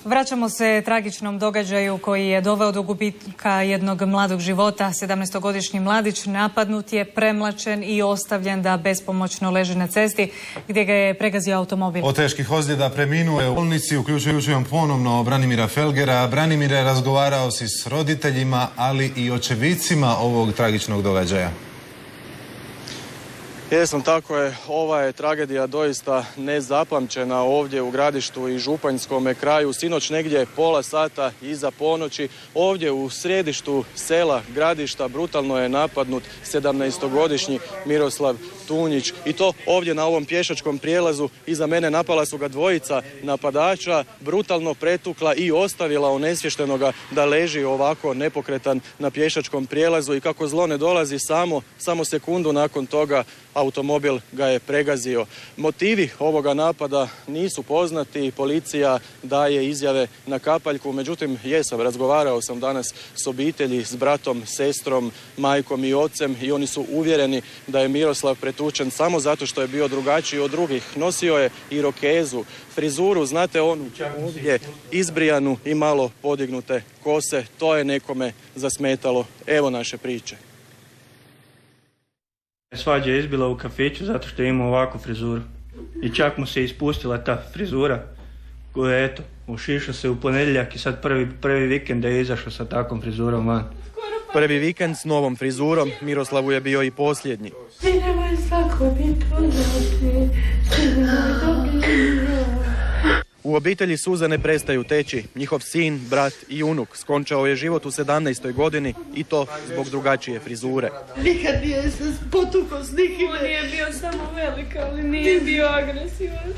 Vraćamo se tragičnom događaju koji je doveo do gubitka jednog mladog života. 17-godišnji mladić napadnut je, premlačen i ostavljen da bespomoćno leži na cesti gdje ga je pregazio automobil. Od teških ozljeda preminuo je u bolnici, uključujem ponovno Branimira Felgera. Branimire, razgovarao si s roditeljima, ali i očevicima ovog tragičnog događaja. Jesam, tako je. Ova je tragedija doista nezapamćena ovdje u Gradištu i Županjskome kraju. Sinoć negdje pola sata iza ponoći ovdje u središtu sela Gradišta brutalno je napadnut 17-godišnji Miroslav Tunjić. I to ovdje na ovom pješačkom prijelazu. Iza mene napala su ga dvojica napadača, brutalno pretukla i ostavila onesvještenoga da leži ovako nepokretan na pješačkom prijelazu. I kako zlo ne dolazi samo sekundu nakon toga automobil ga je pregazio. Motivi ovoga napada nisu poznati, policija daje izjave na kapaljku, međutim razgovarao sam danas s obitelji, s bratom, sestrom, majkom i ocem i oni su uvjereni da je Miroslav pretučen samo zato što je bio drugačiji od drugih. Nosio je irokezu, frizuru, znate onu ovdje izbrijanu i malo podignute kose, to je nekome zasmetalo. Evo naše priče. Svađa je izbila u kafiću zato što je imao ovakvu frizuru. I čak mu se ispustila ta frizura koja je, ušišao se u ponedjeljak i sad prvi vikend da je izašao sa takvom frizurom van. Prvi vikend s novom frizurom, Miroslavu je bio i posljednji. U obitelji suze ne prestaju teći. Njihov sin, brat i unuk skončao je život u 17. godini i to zbog drugačije frizure. Nikad nije se potukao s nikim. On nije bio samo velik, ali nije bio agresivan.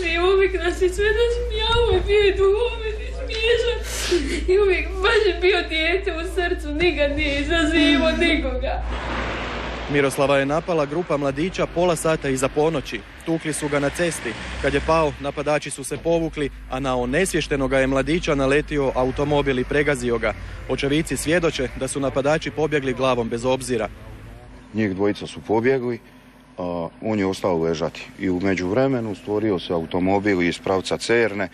Nije uvijek nas je sve nasmijao, bio je duhovit i smiješan. I uvijek baš je bio dijete u srcu, nikad nije izazivao nikoga. Miroslava je napala grupa mladića pola sata iza ponoći. Tukli su ga na cesti. Kad je pao, napadači su se povukli, a na onesvještenoga je mladića naletio automobil i pregazio ga. Očevici svjedoče da su napadači pobjegli glavom bez obzira. Njih dvojica su pobjegli, a on je ostao ležati. I u međuvremenu stvorio se automobil iz pravca Cerne,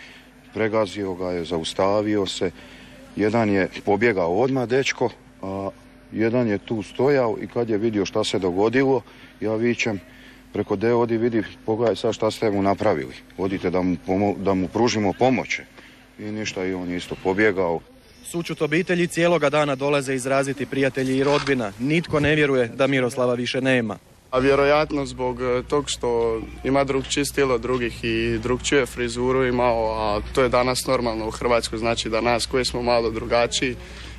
pregazio ga je, zaustavio se. Jedan je pobjegao odmah, dečko, a jedan je tu stojao i kad je vidio šta se dogodilo, ja vičem preko odi vidi, pogledaj sad šta ste mu napravili. Odite da mu pružimo pomoć. I ništa, i on je isto pobjegao. Sućut obitelji cijeloga dana dolaze izraziti prijatelji i rodbina. Nitko ne vjeruje da Miroslava više nema. A vjerojatno zbog tog što ima drugčiji stil od drugih i drugčiju frizuru imao, a to je danas normalno u Hrvatskoj, znači da nas koji smo malo drugačiji,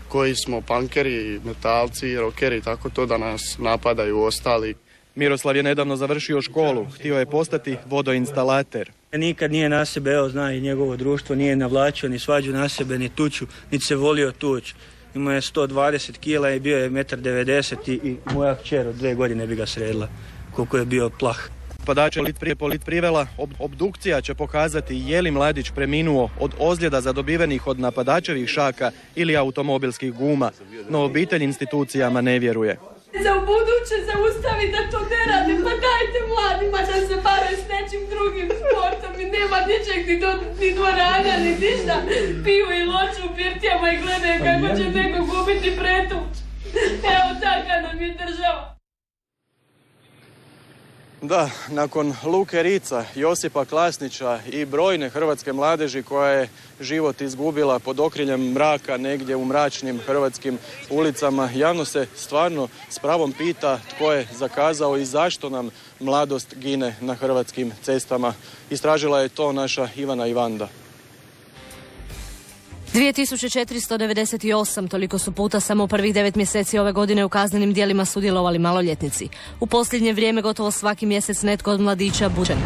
koji smo punkeri, metalci, rockeri, tako to da nas napadaju ostali. Miroslav je nedavno završio školu, htio je postati vodoinstalater. Nikad nije na sebe, zna i njegovo društvo, nije navlačio ni svađu na sebe, ni tuču, niti se volio tući. Imao je 120 kila i bio je 1,90 m i moja kćer od 2 godine bi ga sredila, koliko je bio plah. Napadača privela, obdukcija će pokazati je li mladić preminuo od ozljeda zadobivenih od napadačevih šaka ili automobilskih guma, no obitelj institucijama ne vjeruje. Za ubuduće zaustavi da to ne rade, pa dajte mladima da se bave s nečim drugim sportom i nema ničeg ni dvorana, ni ništa. Piju i loču u birtijama i gledaju kako će neko gubiti pretuč. Evo taka nam je država. Da, nakon Luke Ritza, Josipa Klasnića i brojne hrvatske mladeži koja je život izgubila pod okriljem mraka negdje u mračnim hrvatskim ulicama, javno se stvarno s pravom pita tko je zakazao i zašto nam mladost gine na hrvatskim cestama. Istražila je to naša Ivana Ivanda. 2498, toliko su puta samo u prvih 9 mjeseci ove godine u kaznenim djelima sudjelovali maloljetnici. U posljednje vrijeme gotovo svaki mjesec netko od mladića bučen.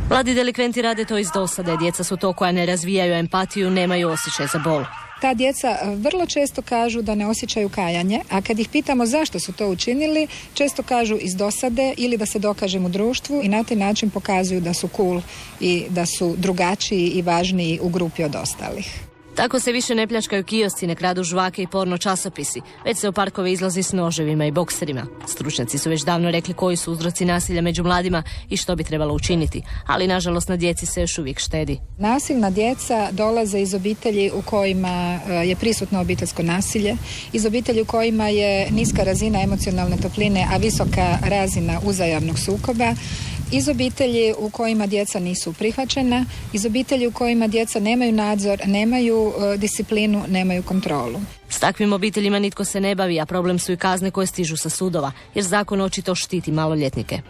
Mladi delikventi rade to iz dosade, djeca su to koja ne razvijaju empatiju, nemaju osjećaj za bol. Ta djeca vrlo često kažu da ne osjećaju kajanje, a kad ih pitamo zašto su to učinili, često kažu iz dosade ili da se dokažem u društvu i na taj način pokazuju da su cool i da su drugačiji i važniji u grupi od ostalih. Tako se više ne pljačkaju kiosci, ne kradu žvake i porno časopisi, već se u parkove izlazi s noževima i bokserima. Stručnjaci su već davno rekli koji su uzroci nasilja među mladima i što bi trebalo učiniti, ali nažalost na djeci se još uvijek štedi. Nasilna djeca dolaze iz obitelji u kojima je prisutno obiteljsko nasilje, iz obitelji u kojima je niska razina emocionalne topline, a visoka razina uzajamnog sukoba, iz obitelji u kojima djeca nisu prihvaćena, iz obitelji u kojima djeca nemaju nadzor, nemaju disciplinu, nemaju kontrolu. S takvim obiteljima nitko se ne bavi, a problem su i kazne koje stižu sa sudova, jer zakon očito štiti maloljetnike.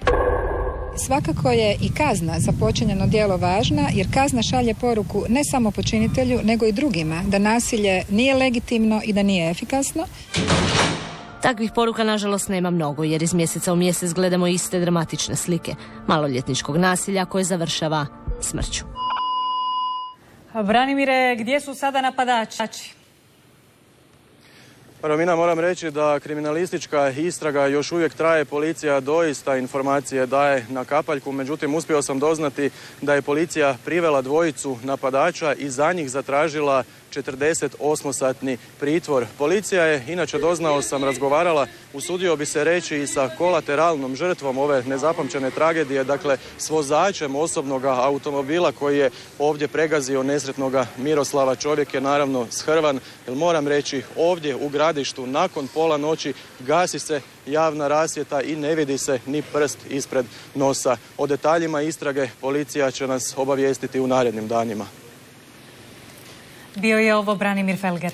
Svakako je i kazna za počinjeno djelo važna, jer kazna šalje poruku ne samo počinitelju, nego i drugima da nasilje nije legitimno i da nije efikasno. Takvih poruka nažalost nema mnogo, jer iz mjeseca u mjesec gledamo iste dramatične slike maloljetničkog nasilja koje završava smrću. Branimire, gdje su sada napadači? Romina, moram reći da kriminalistička istraga još uvijek traje. Policija doista informacije daje na kapaljku, međutim uspio sam doznati da je policija privela dvojicu napadača i za njih zatražila 48-satni pritvor. Policija je, inače doznao sam, razgovarala, usudio bi se reći, i sa kolateralnom žrtvom ove nezapamćene tragedije, dakle s vozačem osobnog automobila koji je ovdje pregazio nesretnoga Miroslava. Čovjek je naravno shrvan, jer moram reći, ovdje u Gradištu nakon pola noći gasi se javna rasvjeta i ne vidi se ni prst ispred nosa. O detaljima istrage policija će nas obavijestiti u narednim danima. Bio je ovo Branimir Felger.